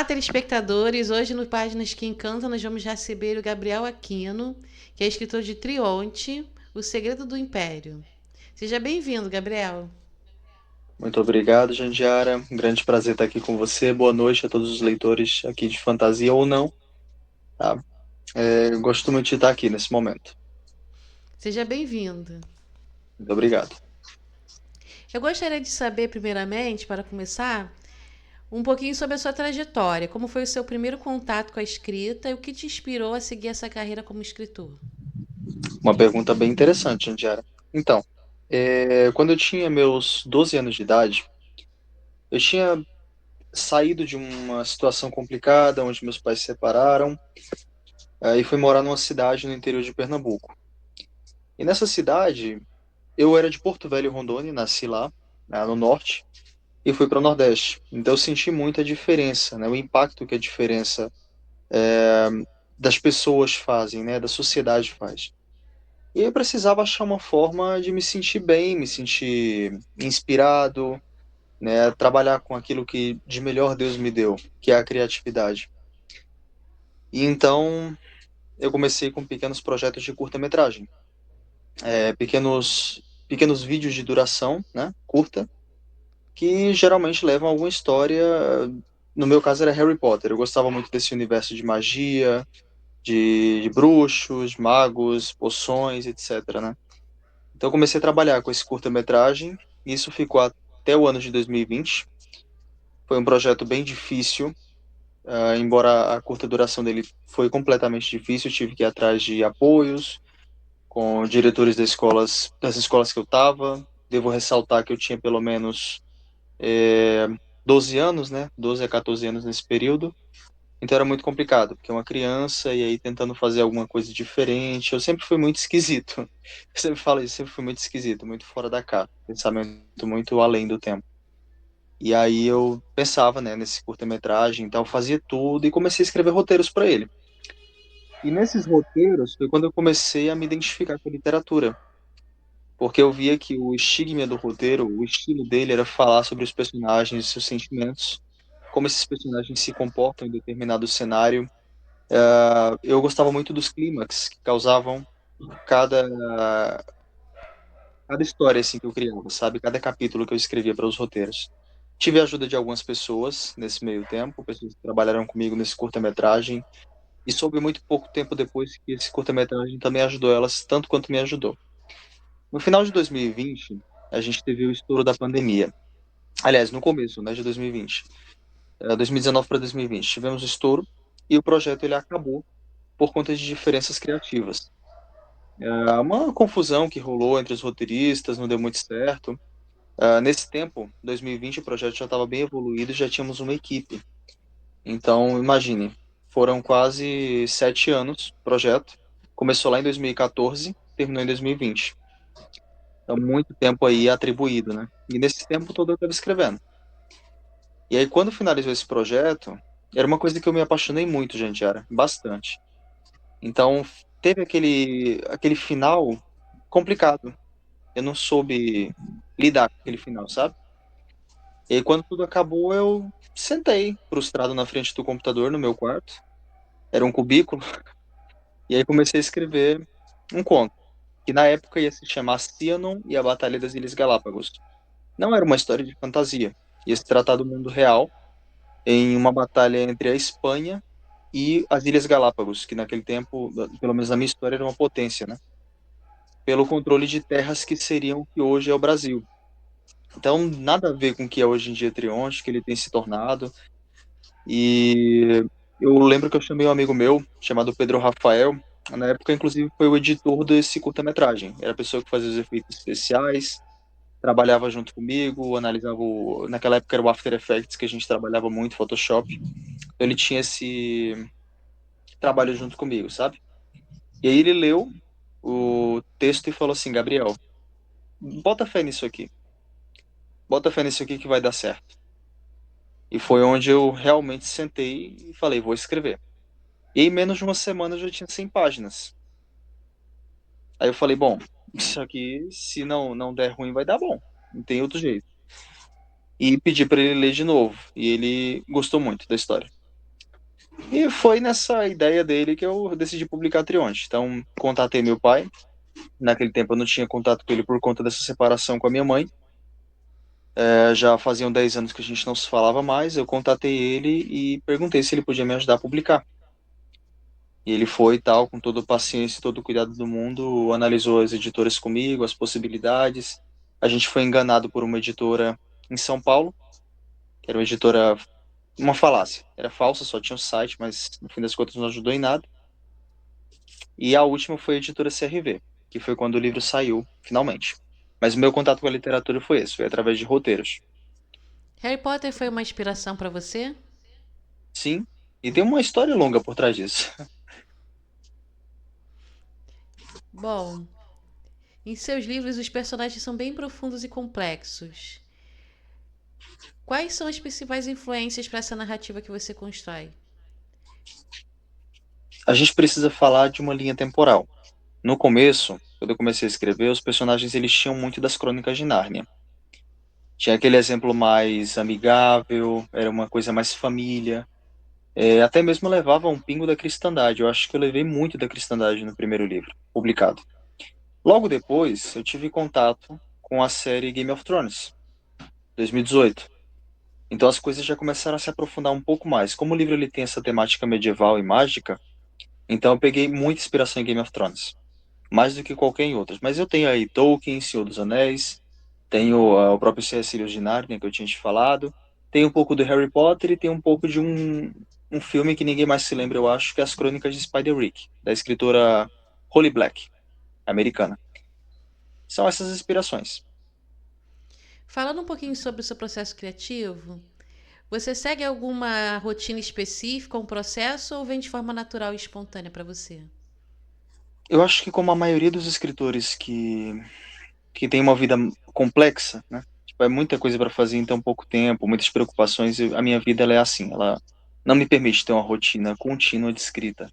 Olá, telespectadores. Hoje no Páginas que Encantam nós vamos receber o Gabriel Aquino, que é escritor de Trionte, O Segredo do Império. Seja bem-vindo, Gabriel. Muito obrigado, Jandiara. Um grande prazer estar aqui com você. Boa noite a todos os leitores aqui de fantasia ou não, tá? Eu gosto muito de estar aqui nesse momento. Seja bem-vindo. Muito obrigado. Eu gostaria de saber, primeiramente, para começar, um pouquinho sobre a sua trajetória. Como foi o seu primeiro contato com a escrita e o que te inspirou a seguir essa carreira como escritor? Uma pergunta bem interessante, Jandiara. Então, quando eu tinha meus 12 anos de idade, eu tinha saído de uma situação complicada, onde meus pais se separaram, e fui morar numa cidade no interior de Pernambuco. E nessa cidade, eu era de Porto Velho, Rondônia, nasci lá, no norte, e fui para o Nordeste. Então eu senti muita diferença, né? O impacto que a diferença das pessoas fazem, né? Da sociedade faz. E eu precisava achar uma forma de me sentir bem, me sentir inspirado, né? Trabalhar com aquilo que de melhor Deus me deu, que é a criatividade. E então eu comecei com pequenos projetos de curta-metragem, pequenos vídeos de duração, né? Curta, que geralmente levam a alguma história. No meu caso era Harry Potter. Eu gostava muito desse universo de magia, de bruxos, magos, poções, etc, né? Então eu comecei a trabalhar com esse curta-metragem. Isso ficou até o ano de 2020. Foi um projeto bem difícil, embora a curta duração dele foi completamente difícil. Eu tive que ir atrás de apoios com diretores das escolas que eu estava. Devo ressaltar que eu tinha pelo menos 12 anos, né? 12 a 14 anos nesse período. Então era muito complicado, porque é uma criança e aí tentando fazer alguma coisa diferente. Eu sempre fui muito esquisito. Eu sempre falo isso, sempre fui muito esquisito, muito fora da caixa, pensamento muito além do tempo. E aí eu pensava, né, nesse curta-metragem, então eu fazia tudo e comecei a escrever roteiros para ele. E nesses roteiros foi quando eu comecei a me identificar com a literatura, porque eu via que o estigma do roteiro, o estilo dele era falar sobre os personagens e seus sentimentos, como esses personagens se comportam em determinado cenário. Eu gostava muito dos clímax que causavam cada, cada história assim que eu criava, sabe? Cada capítulo que eu escrevia para os roteiros. Tive a ajuda de algumas pessoas nesse meio tempo, pessoas que trabalharam comigo nesse curta-metragem, e soube muito pouco tempo depois que esse curta-metragem também ajudou elas tanto quanto me ajudou. No final de 2020, a gente teve o estouro da pandemia. Aliás, no começo, né, de 2020. 2019 para 2020, tivemos o estouro e o projeto ele acabou por conta de diferenças criativas. Uma confusão que rolou entre os roteiristas, não deu muito certo. Nesse tempo, 2020, o projeto já estava bem evoluído e já tínhamos uma equipe. Então, imagine, foram quase 7 anos o projeto. Começou lá em 2014, terminou em 2020. Então, muito tempo aí atribuído, né? E nesse tempo todo eu estava escrevendo. E aí, quando finalizou esse projeto, era uma coisa que eu me apaixonei muito, gente, era bastante. Então, teve aquele final complicado. Eu não soube lidar com aquele final, sabe? E aí, quando tudo acabou, eu sentei frustrado na frente do computador no meu quarto. Era um cubículo. E aí comecei a escrever um conto, que na época ia se chamar Cianon e a Batalha das Ilhas Galápagos. Não era uma história de fantasia. Ia se tratar do mundo real, em uma batalha entre a Espanha e as Ilhas Galápagos, que naquele tempo, pelo menos na minha história, era uma potência, né? Pelo controle de terras que seriam o que hoje é o Brasil. Então, nada a ver com o que é hoje em dia Trionte, que ele tem se tornado. E eu lembro que eu chamei um amigo meu, chamado Pedro Rafael, na época, inclusive, foi o editor desse curta-metragem. Era a pessoa que fazia os efeitos especiais, trabalhava junto comigo, analisava naquela época era o After Effects, que a gente trabalhava muito, Photoshop. Então, ele tinha esse trabalho junto comigo, sabe? E aí ele leu o texto e falou assim, Gabriel, bota fé nisso aqui. Bota fé nisso aqui que vai dar certo. E foi onde eu realmente sentei e falei, vou escrever. E em menos de uma semana eu já tinha 100 páginas. Aí eu falei, bom, isso aqui, se não der ruim, vai dar bom. Não tem outro jeito. E pedi para ele ler de novo. E ele gostou muito da história. E foi nessa ideia dele que eu decidi publicar Trionte. Então, contatei meu pai. Naquele tempo eu não tinha contato com ele por conta dessa separação com a minha mãe. Já faziam 10 anos que a gente não se falava mais. Eu contatei ele e perguntei se ele podia me ajudar a publicar. E ele foi e tal, com toda a paciência e todo o cuidado do mundo, analisou as editoras comigo, as possibilidades. A gente foi enganado por uma editora em São Paulo, que era uma editora, uma falácia. Era falsa, só tinha um site, mas no fim das contas não ajudou em nada. E a última foi a editora CRV, que foi quando o livro saiu, finalmente. Mas o meu contato com a literatura foi esse, foi através de roteiros. Harry Potter foi uma inspiração para você? Sim, e tem uma história longa por trás disso. Bom, em seus livros os personagens são bem profundos e complexos. Quais são as principais influências para essa narrativa que você constrói? A gente precisa falar de uma linha temporal. No começo, quando eu comecei a escrever, os personagens eles tinham muito das Crônicas de Nárnia. Tinha aquele exemplo mais amigável, era uma coisa mais família. Até mesmo levava um pingo da cristandade. Eu acho que eu levei muito da cristandade no primeiro livro, publicado. Logo depois, eu tive contato com a série Game of Thrones, 2018. Então as coisas já começaram a se aprofundar um pouco mais. Como o livro ele tem essa temática medieval e mágica, então eu peguei muita inspiração em Game of Thrones, mais do que qualquer em outras. Mas eu tenho aí Tolkien, Senhor dos Anéis, tenho o próprio C.S. Lewis de Narnia, que eu tinha te falado, tem um pouco do Harry Potter e tem um pouco de um filme que ninguém mais se lembra, eu acho, que é As Crônicas de Spider-Rick, da escritora Holly Black, americana. São essas inspirações. Falando um pouquinho sobre o seu processo criativo, você segue alguma rotina específica, um processo ou vem de forma natural e espontânea para você? Eu acho que como a maioria dos escritores que tem uma vida complexa, né? Tipo, é muita coisa para fazer em tão pouco tempo, muitas preocupações. A minha vida ela é assim, ela não me permite ter uma rotina contínua de escrita.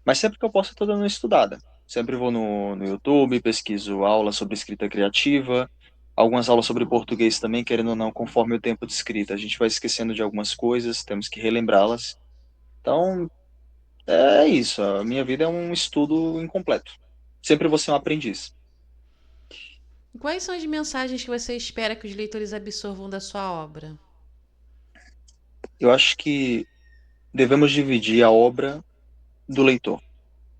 Mas sempre que eu posso, eu tô dando uma estudada. Sempre vou no YouTube, pesquiso aulas sobre escrita criativa, algumas aulas sobre português também, querendo ou não, conforme o tempo de escrita. A gente vai esquecendo de algumas coisas, temos que relembrá-las. Então, é isso. A minha vida é um estudo incompleto. Sempre vou ser um aprendiz. Quais são as mensagens que você espera que os leitores absorvam da sua obra? Eu acho que devemos dividir a obra do leitor,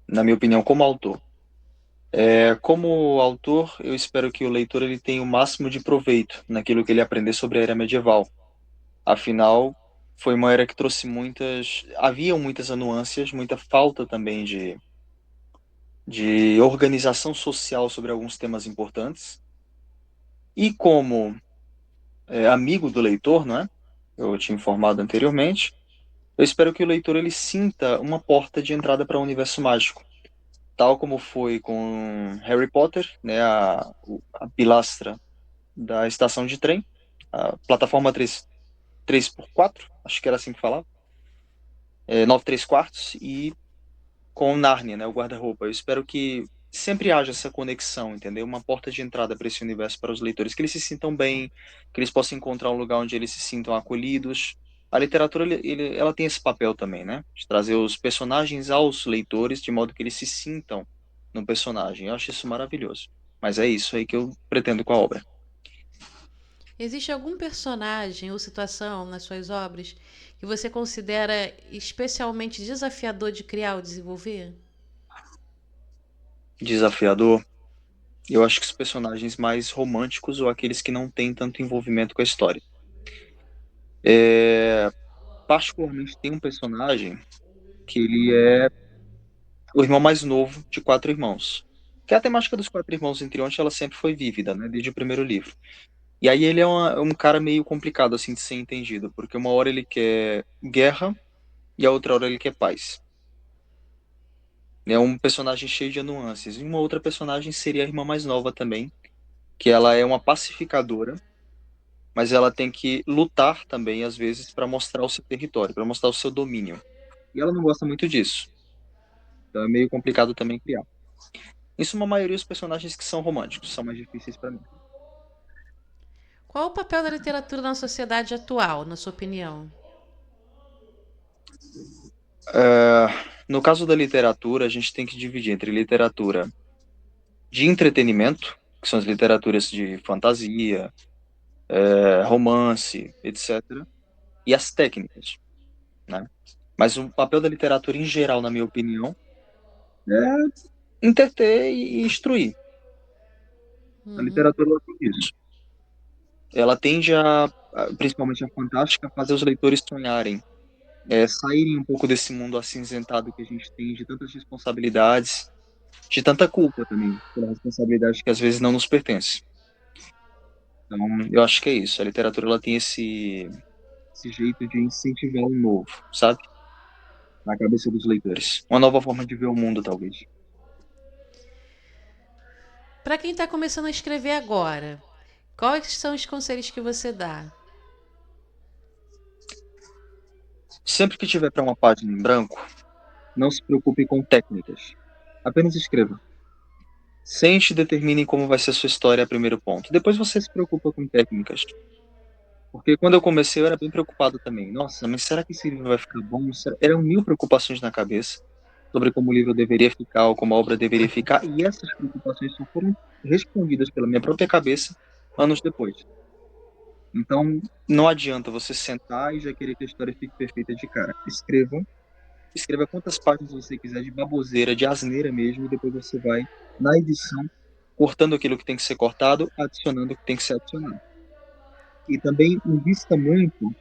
na minha opinião, como autor. Como autor, eu espero que o leitor ele tenha o máximo de proveito naquilo que ele aprender sobre a era medieval. Afinal, foi uma era que trouxe haviam muitas nuances, muita falta também de organização social sobre alguns temas importantes. E como amigo do leitor, não é? Eu tinha informado anteriormente. Eu espero que o leitor ele sinta uma porta de entrada para o universo mágico, tal como foi com Harry Potter, né, a pilastra da estação de trem, a plataforma 3x4, acho que era assim que falava, 9 3 quartos, e com Narnia, né, o guarda-roupa. Eu espero que sempre haja essa conexão, entendeu? Uma porta de entrada para esse universo para os leitores, que eles se sintam bem, que eles possam encontrar um lugar onde eles se sintam acolhidos. A literatura, ela tem esse papel também, né? De trazer os personagens aos leitores, de modo que eles se sintam no personagem. Eu acho isso maravilhoso. Mas é isso aí que eu pretendo com a obra. Existe algum personagem ou situação nas suas obras que você considera especialmente desafiador de criar ou desenvolver? Desafiador. Eu acho que os personagens mais românticos ou aqueles que não têm tanto envolvimento com a história. É, particularmente tem um personagem que ele é o irmão mais novo de quatro irmãos. Que a temática dos quatro irmãos em Trionte, ela sempre foi vívida, né, desde o primeiro livro. E aí ele é um cara meio complicado, assim, de ser entendido, porque uma hora ele quer guerra e a outra hora ele quer paz. É um personagem cheio de nuances. E uma outra personagem seria a irmã mais nova também, que ela é uma pacificadora, mas ela tem que lutar também, às vezes, para mostrar o seu território, para mostrar o seu domínio. E ela não gosta muito disso. Então é meio complicado também criar. Em suma, a maioria dos personagens que são românticos são mais difíceis para mim. Qual o papel da literatura na sociedade atual, na sua opinião? No caso da literatura, a gente tem que dividir entre literatura de entretenimento, que são as literaturas de fantasia, romance, etc., e as técnicas, né? Mas o papel da literatura em geral, na minha opinião, é entreter e instruir. A Uhum. literatura ela tem isso. Ela tende principalmente a fantástica, a fazer os leitores sonharem, saírem um pouco desse mundo acinzentado que a gente tem, de tantas responsabilidades, de tanta culpa também, pela responsabilidade que às vezes não nos pertence. Então, eu acho que é isso. A literatura ela tem esse jeito de incentivar o novo, sabe? Na cabeça dos leitores. Uma nova forma de ver o mundo, talvez. Para quem está começando a escrever agora, quais são os conselhos que você dá? Sempre que tiver para uma página em branco, não se preocupe com técnicas. Apenas escreva. Sente e determine como vai ser a sua história a primeiro ponto. Depois você se preocupa com técnicas. Porque quando eu comecei eu era bem preocupado também. Nossa, mas será que esse livro vai ficar bom? Eram mil preocupações na cabeça sobre como o livro deveria ficar ou como a obra deveria ficar. E essas preocupações só foram respondidas pela minha própria cabeça anos depois. Então, não adianta você sentar e já querer que a história fique perfeita de cara. Escreva quantas páginas você quiser de baboseira, de asneira mesmo, e depois você vai na edição cortando aquilo que tem que ser cortado, adicionando o que tem que ser adicionado. E também invista muito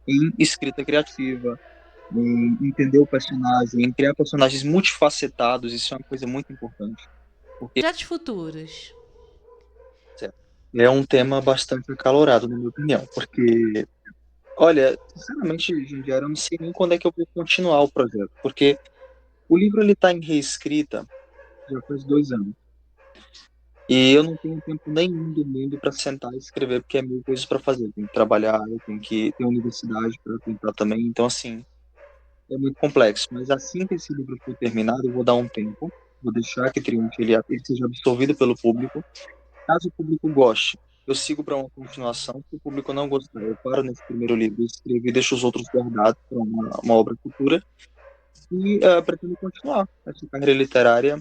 em escrita criativa, em entender o personagem, em criar personagens multifacetados, isso é uma coisa muito importante. Porque Projetos futuros. é um tema bastante acalorado, na minha opinião. Porque, olha, sinceramente, Jandiara, eu não sei nem quando é que eu vou continuar o projeto. Porque o livro ele está em reescrita já faz 2 anos. E eu não tenho tempo nenhum do mundo para sentar e escrever, porque é mil coisas para fazer. Eu tenho que trabalhar, eu tenho que ter universidade para tentar também. Então, assim, é muito complexo. Mas assim que esse livro for terminado, eu vou dar um tempo, vou deixar que Triunfe ele seja absorvido pelo público. Caso o público goste, eu sigo para uma continuação. Se o público não gostar, eu paro nesse primeiro livro, escrevo e deixo os outros guardados para uma obra futura. E pretendo continuar essa carreira literária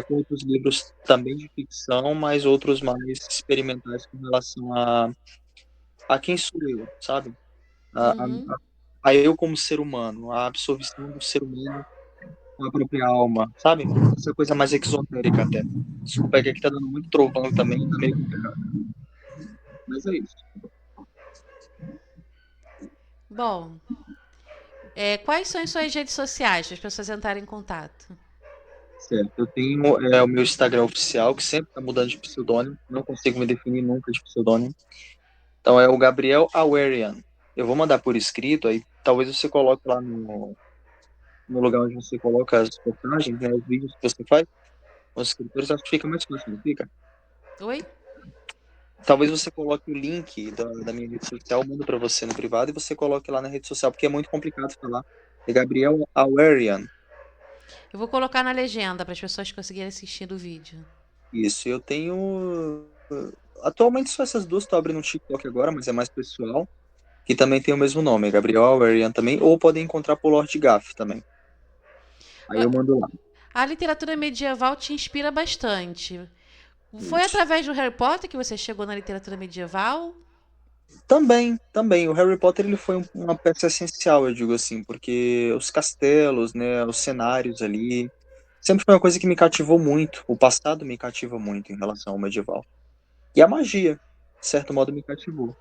com outros livros também de ficção, mas outros mais experimentais com relação a quem sou eu, sabe? A, a, Uhum. a eu como ser humano, a absorção do ser humano com a própria alma, sabe? Essa coisa mais exotérica até. Desculpa, é que aqui tá dando muito trovão também, tá meio complicado. Mas é isso. Bom, quais são as suas redes sociais para as pessoas entrarem em contato? Certo. Eu tenho o meu Instagram oficial, que sempre tá mudando de pseudônimo. Não consigo me definir nunca de pseudônimo. Então é o Gabriel Awerian. Eu vou mandar por escrito, aí talvez você coloque lá no lugar onde você coloca as postagens, né, os vídeos que você faz, os escritores, acho que fica mais fácil, não fica? Oi? Talvez você coloque o link da minha rede social, eu mando para você no privado e você coloque lá na rede social, porque é muito complicado falar. É Gabriel Awerian. Eu vou colocar na legenda para as pessoas conseguirem assistir o vídeo. Isso, eu tenho. Atualmente só essas duas, tô abrindo um TikTok agora, mas é mais pessoal, que também tem o mesmo nome, Gabriel Awerian também, ou podem encontrar por Lord Gaff também. Aí eu mando lá. A literatura medieval te inspira bastante. Foi Isso. através do Harry Potter que você chegou na literatura medieval? Também. O Harry Potter ele foi uma peça essencial, eu digo assim, porque os castelos, né, os cenários ali, sempre foi uma coisa que me cativou muito. O passado me cativa muito em relação ao medieval. E a magia, de certo modo, me cativou.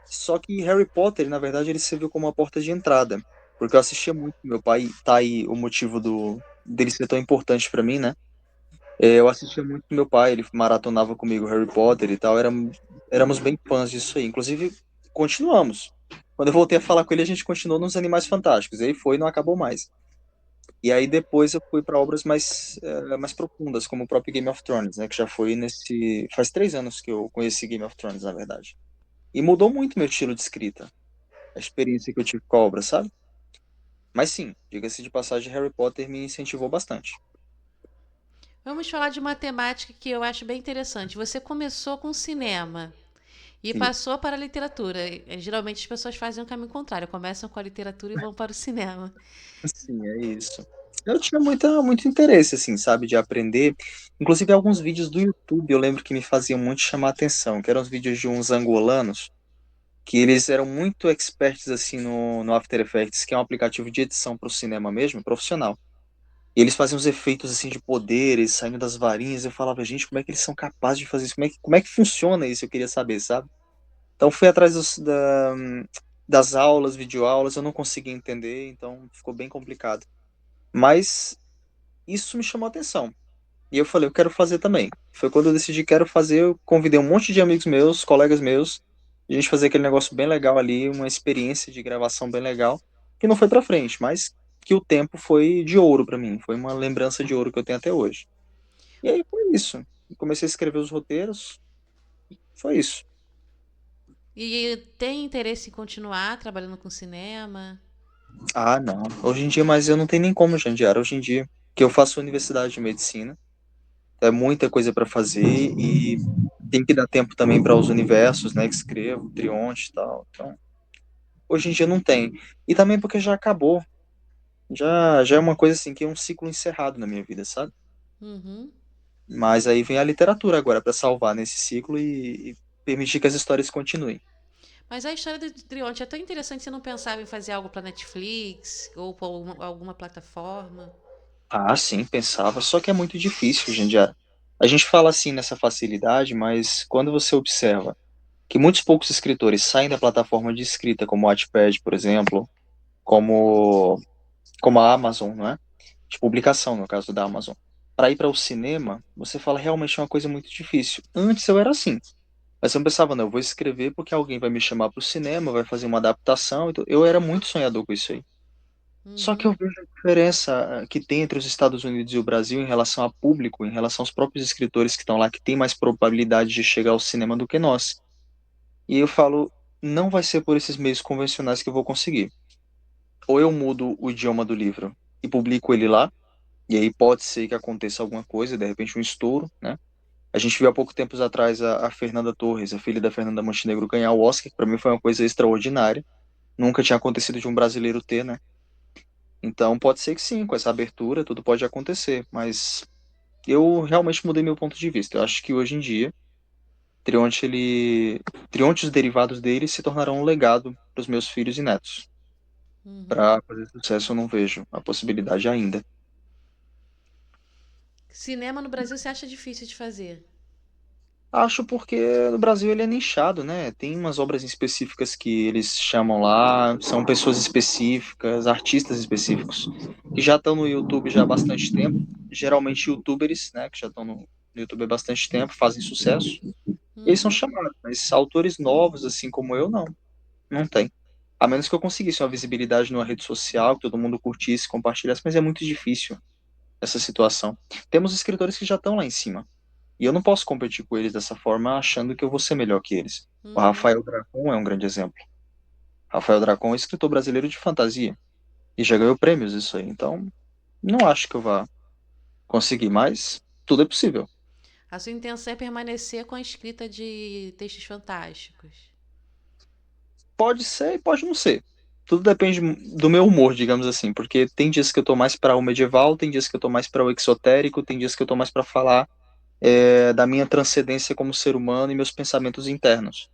Só que Harry Potter, na verdade, ele serviu como uma porta de entrada, porque eu assistia muito com meu pai, tá aí o motivo dele ser tão importante pra mim, né? Eu assistia muito com meu pai, ele maratonava comigo Harry Potter e tal, éramos bem fãs disso aí. Inclusive, continuamos. Quando eu voltei a falar com ele, a gente continuou nos Animais Fantásticos, e aí foi e não acabou mais. E aí depois eu fui para obras mais profundas, como o próprio Game of Thrones, né, que já foi nesse... Faz 3 anos que eu conheci Game of Thrones, na verdade. E mudou muito meu estilo de escrita, a experiência que eu tive com a obra, sabe? Mas sim, diga-se de passagem, Harry Potter me incentivou bastante. Vamos falar de uma temática que eu acho bem interessante. Você começou com cinema. E E, passou para a literatura. Geralmente as pessoas fazem o caminho contrário, começam com a literatura e vão para o cinema. assim, é isso. Eu tinha muito interesse, assim, sabe, de aprender. Inclusive, alguns vídeos do YouTube eu lembro que me faziam muito chamar a atenção, que eram os vídeos de uns angolanos, que eles eram muito experts, assim, no After Effects, que é um aplicativo de edição para o cinema mesmo, profissional. E eles faziam os efeitos, assim, de poderes, saindo das varinhas. Eu falava, gente, como é que eles são capazes de fazer isso? Como é que funciona isso? Eu queria saber, sabe? Então, fui atrás das aulas, videoaulas, eu não conseguia entender, então ficou bem complicado. Mas isso me chamou a atenção. E eu falei, eu quero fazer também. Foi quando eu decidi que quero fazer, eu convidei um monte de amigos meus, colegas meus, a gente fazer aquele negócio bem legal ali, uma experiência de gravação bem legal, que não foi pra frente, mas que o tempo foi de ouro pra mim, foi uma lembrança de ouro que eu tenho até hoje. E aí foi isso. Comecei a escrever os roteiros, foi isso. E tem interesse em continuar trabalhando com cinema? Ah, não. Hoje em dia, mas eu não tenho nem como, Jandiara, hoje em dia, que eu faço universidade de medicina, é muita coisa para fazer e tem que dar tempo também para os universos, né, que escrevo, Trionte e tal. Então, hoje em dia não tem. E também porque já acabou. Já é uma coisa assim que é um ciclo encerrado na minha vida, sabe? Uhum. Mas aí vem a literatura agora para salvar nesse ciclo e permitir que as histórias continuem. Mas a história do Trionte é tão interessante, você não pensava em fazer algo para Netflix ou para alguma plataforma? Ah, sim, pensava, só que é muito difícil, gente. A gente fala assim nessa facilidade, mas quando você observa que muitos poucos escritores saem da plataforma de escrita, como o Wattpad, por exemplo, como como a Amazon, não é? De publicação, no caso da Amazon. Para ir para o cinema, você fala realmente é uma coisa muito difícil. Antes eu era assim. Mas eu pensava, não, eu vou escrever porque alguém vai me chamar para o cinema, vai fazer uma adaptação. Então, eu era muito sonhador com isso aí. Só que eu Uhum. vejo a diferença que tem entre os Estados Unidos e o Brasil em relação a público, em relação aos próprios escritores que estão lá, que têm mais probabilidade de chegar ao cinema do que nós. E eu falo, não vai ser por esses meios convencionais que eu vou conseguir. Ou eu mudo o idioma do livro e publico ele lá, e aí pode ser que aconteça alguma coisa, de repente um estouro, né? A gente viu há pouco tempos atrás a Fernanda Torres, a filha da Fernanda Montenegro, ganhar o Oscar, que para mim foi uma coisa extraordinária. Nunca tinha acontecido de um brasileiro ter, né? Então pode ser que sim, com essa abertura tudo pode acontecer, mas eu realmente mudei meu ponto de vista. Eu acho que hoje em dia, Trionte, Trionte e os derivados dele se tornarão um legado para os meus filhos e netos. Uhum. Para fazer sucesso eu não vejo a possibilidade ainda. Cinema no Brasil você acha difícil de fazer? Acho porque no Brasil ele é nichado, né? Tem umas obras específicas que eles chamam lá, são pessoas específicas, artistas específicos, que já estão no YouTube já há bastante tempo. Geralmente YouTubers, né, que já estão no YouTube há bastante tempo, fazem sucesso. Eles são Uhum. chamados, mas autores novos, assim como eu, não. Não tem. A menos que eu conseguisse uma visibilidade numa rede social, que todo mundo curtisse, compartilhasse, mas é muito difícil essa situação. Temos escritores que já estão lá em cima. E eu não posso competir com eles dessa forma achando que eu vou ser melhor que eles. O Uhum. Rafael Dracon é um grande exemplo. Rafael Dracon é escritor brasileiro de fantasia e já ganhou prêmios isso aí. Então, não acho que eu vá conseguir, mas tudo é possível. A sua intenção é permanecer com a escrita de textos fantásticos. Pode ser e pode não ser. Tudo depende do meu humor, digamos assim, porque tem dias que eu tô mais para o medieval, tem dias que eu tô mais para o exotérico, tem dias que eu tô mais para falar da minha transcendência como ser humano e meus pensamentos internos.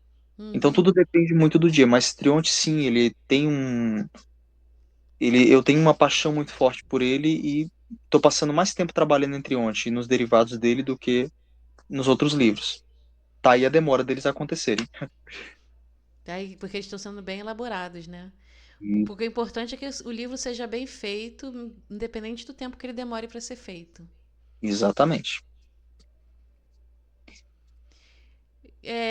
Então Uhum. tudo depende muito do dia, mas Trionte sim, ele tem eu tenho uma paixão muito forte por ele e tô passando mais tempo trabalhando em Trionte e nos derivados dele do que nos outros livros. Tá aí a demora deles acontecerem. Daí, porque eles estão sendo bem elaborados, né? E- Porque o importante é que o livro seja bem feito, independente do tempo que ele demore para ser feito. Exatamente.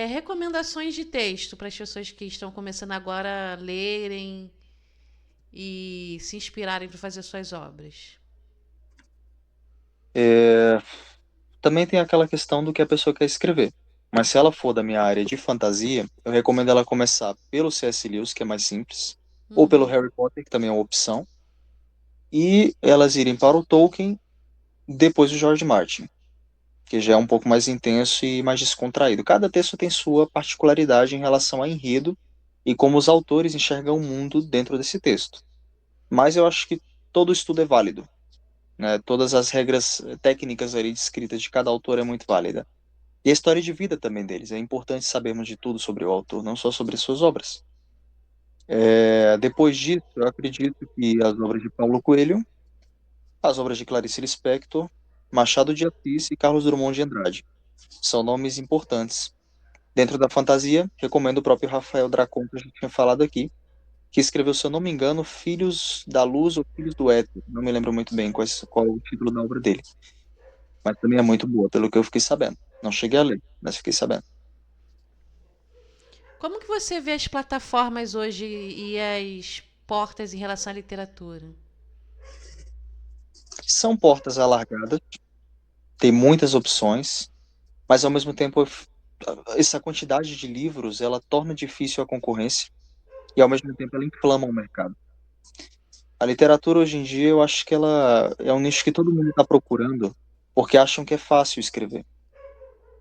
Recomendações de texto para as pessoas que estão começando agora a lerem e se inspirarem para fazer suas obras. É, também tem aquela questão do que a pessoa quer escrever. Mas se ela for da minha área de fantasia, eu recomendo ela começar pelo C.S. Lewis, que é mais simples, ou pelo Uhum. Harry Potter, que também é uma opção, e elas irem para o Tolkien depois do George Martin. que já é um pouco mais intenso e mais descontraído. Cada texto tem sua particularidade em relação a enredo e como os autores enxergam o mundo dentro desse texto. Mas eu acho que todo estudo é válido, né? Todas as regras técnicas ali descritas de cada autor é muito válida. E a história de vida também deles. É importante sabermos de tudo sobre o autor, não só sobre suas obras. Depois disso, eu acredito que as obras de Paulo Coelho, as obras de Clarice Lispector, Machado de Assis e Carlos Drummond de Andrade são nomes importantes. Dentro da fantasia, recomendo o próprio Rafael Dracon, que a gente tinha falado aqui, que escreveu, se eu não me engano, Filhos da Luz ou Filhos do Éter. Não me lembro muito bem qual é o título da obra dele. Mas também é muito boa, pelo que eu fiquei sabendo. Não cheguei a ler, mas fiquei sabendo. Como que você vê as plataformas hoje e as portas em relação à literatura? São portas alargadas, tem muitas opções, mas ao mesmo tempo essa quantidade de livros, ela torna difícil a concorrência e ao mesmo tempo ela inflama o mercado. A literatura hoje em dia, eu acho que ela é um nicho que todo mundo está procurando, porque acham que é fácil escrever.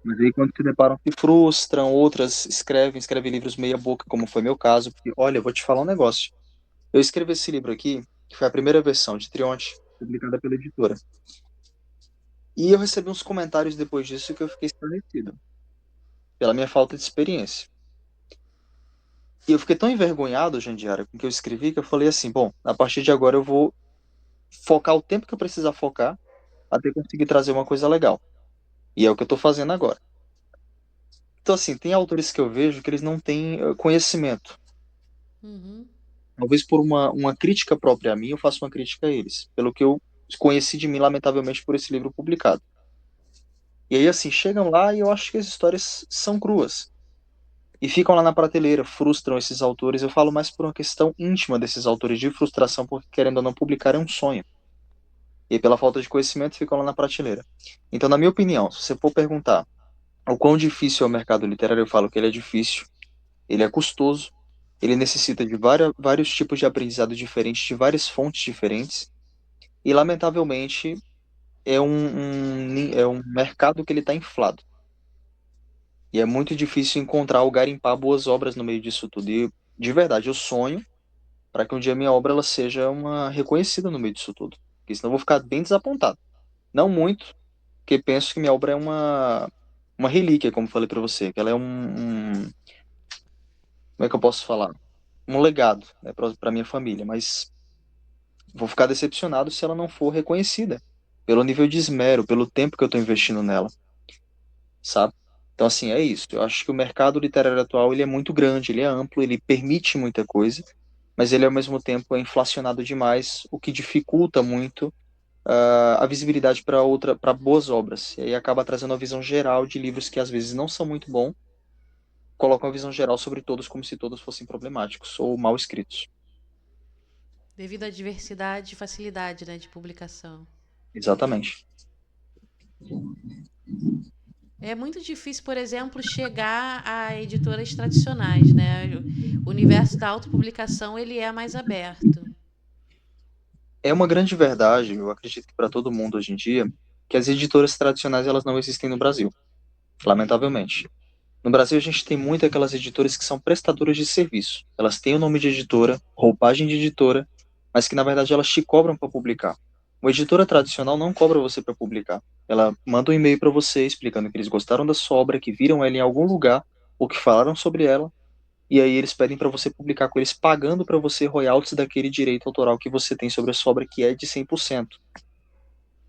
Mas aí quando se deparam, se frustram, outras escrevem livros meia boca, como foi meu caso, porque, olha, eu vou te falar um negócio. Eu escrevi esse livro aqui, que foi a primeira versão de Trionte, publicada pela editora. E eu recebi uns comentários depois disso que eu fiquei estarrecido, pela minha falta de experiência. E eu fiquei tão envergonhado, Jandiara, com o que eu escrevi, que eu falei assim, bom, a partir de agora eu vou focar o tempo que eu precisar focar até conseguir trazer uma coisa legal. E é o que eu estou fazendo agora. Então, assim, tem autores que eu vejo que eles não têm conhecimento. Uhum. Talvez por uma crítica própria a mim, eu faço uma crítica a eles. Pelo que eu conheci de mim, lamentavelmente, por esse livro publicado. E aí, assim, chegam lá e eu acho que as histórias são cruas. E ficam lá na prateleira, frustram esses autores. Eu falo mais por uma questão íntima desses autores de frustração, porque querendo ou não publicar é um sonho. E aí, pela falta de conhecimento, ficam lá na prateleira. Então, na minha opinião, se você for perguntar o quão difícil é o mercado literário, eu falo que ele é difícil, ele é custoso, ele necessita de vários tipos de aprendizado diferentes, de várias fontes diferentes, e lamentavelmente é um mercado que ele está inflado. E é muito difícil encontrar ou garimpar boas obras no meio disso tudo. E, de verdade, eu sonho para que um dia minha obra ela seja uma reconhecida no meio disso tudo. Porque senão eu vou ficar bem desapontado. Não muito, porque penso que minha obra é uma relíquia, como falei para você, que ela é como é que eu posso falar? Um legado, né, para minha família, mas vou ficar decepcionado se ela não for reconhecida pelo nível de esmero, pelo tempo que eu estou investindo nela, sabe? Então, assim, é isso. Eu acho que o mercado literário atual ele é muito grande, ele é amplo, ele permite muita coisa, mas ele ao mesmo tempo é inflacionado demais, o que dificulta muito a visibilidade para boas obras. E aí acaba trazendo uma visão geral de livros que às vezes não são muito bons, colocam uma visão geral sobre todos como se todos fossem problemáticos ou mal escritos. Devido à diversidade e facilidade, né, de publicação. Exatamente. É muito difícil, por exemplo, chegar a editoras tradicionais, né? O universo da autopublicação, ele é mais aberto. É uma grande verdade, eu acredito que para todo mundo hoje em dia, que as editoras tradicionais elas não existem no Brasil, lamentavelmente. No Brasil a gente tem muito aquelas editoras que são prestadoras de serviço. Elas têm o nome de editora, roupagem de editora, mas que na verdade elas te cobram para publicar. Uma editora tradicional não cobra você para publicar. Ela manda um e-mail para você explicando que eles gostaram da sua obra, que viram ela em algum lugar, ou que falaram sobre ela, e aí eles pedem para você publicar com eles, pagando para você royalties daquele direito autoral que você tem sobre a sua obra, que é de 100%.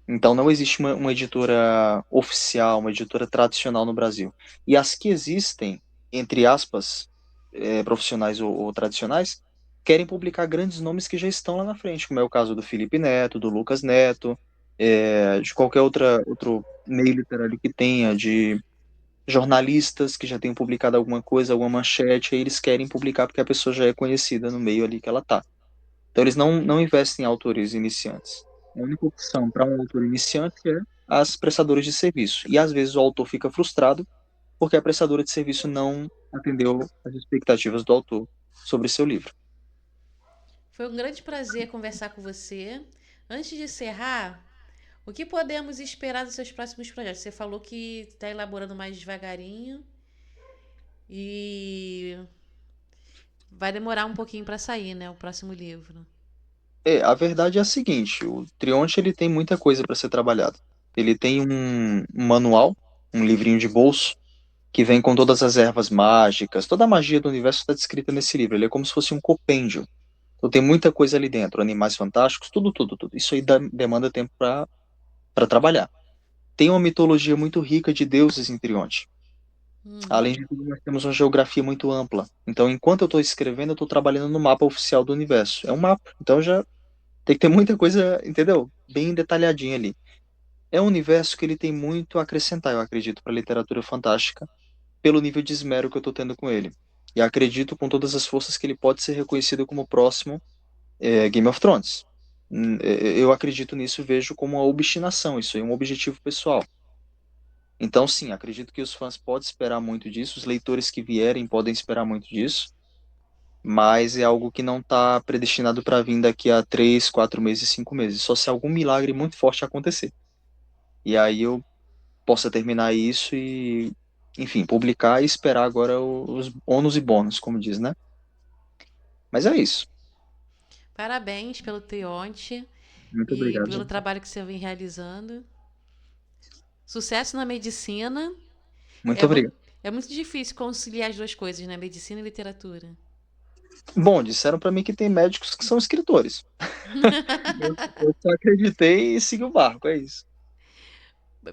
Então não existe uma editora oficial, uma editora tradicional no Brasil. E as que existem, entre aspas, profissionais ou tradicionais, querem publicar grandes nomes que já estão lá na frente, como é o caso do Felipe Neto, do Lucas Neto, de qualquer outro meio literário que tenha, de jornalistas que já tenham publicado alguma coisa, alguma manchete, aí eles querem publicar porque a pessoa já é conhecida no meio ali que ela tá. Então eles não investem em autores iniciantes. A única opção para um autor iniciante é as prestadoras de serviço. E às vezes o autor fica frustrado porque a prestadora de serviço não atendeu as expectativas do autor sobre seu livro. Foi um grande prazer conversar com você. Antes de encerrar, O que podemos esperar dos seus próximos projetos? Você falou que está elaborando mais devagarinho e vai demorar um pouquinho para sair, né? O próximo livro. A verdade é a seguinte, o Trionte ele tem muita coisa para ser trabalhado. Ele tem um manual, um livrinho de bolso, que vem com todas as ervas mágicas, toda a magia do universo está descrita nesse livro. Ele é como se fosse um compêndio. Então tem muita coisa ali dentro, animais fantásticos, tudo, tudo, tudo. Isso aí demanda tempo para trabalhar. Tem uma mitologia muito rica de deuses em Trionte. Além Uhum. de tudo, nós temos uma geografia muito ampla. Então, enquanto eu estou escrevendo, eu estou trabalhando no mapa oficial do universo. É um mapa. Então já tem que ter muita coisa, entendeu? Bem detalhadinha ali. É um universo que ele tem muito a acrescentar, eu acredito, para a literatura fantástica, pelo nível de esmero que eu estou tendo com ele. E acredito com todas as forças que ele pode ser reconhecido como o próximo Game of Thrones. Eu acredito nisso e vejo como uma obstinação, isso aí é um objetivo pessoal. Então, sim, acredito que os fãs podem esperar muito disso, os leitores que vierem podem esperar muito disso, mas é algo que não está predestinado para vir daqui a 3, 4 meses, 5 meses, só se algum milagre muito forte acontecer. E aí eu possa terminar isso e, enfim, publicar e esperar agora os ônus e bônus, como diz, né? Mas é isso. Parabéns pelo Trionte Muito e obrigado, pelo gente. trabalho que você vem realizando. Sucesso na medicina. Muito É, obrigado. é muito difícil conciliar as duas coisas, né? Medicina e literatura. Bom, disseram para mim que tem médicos que são escritores. Eu só acreditei e segui o barco, é isso.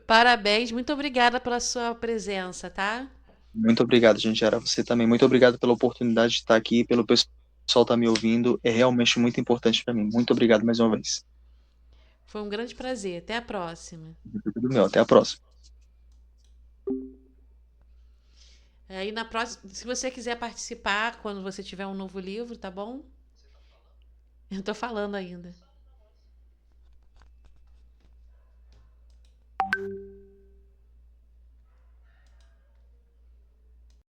Parabéns, muito obrigada pela sua presença, tá? Muito obrigado, gente. Era você também. Muito obrigado pela oportunidade de estar aqui, pelo pessoal estar me ouvindo. É realmente muito importante para mim. Muito obrigado mais uma vez. Foi um grande prazer. Até a próxima. Tudo meu. Até a próxima. Aí na próxima, se você quiser participar quando você tiver um novo livro, tá bom? Eu tô falando ainda.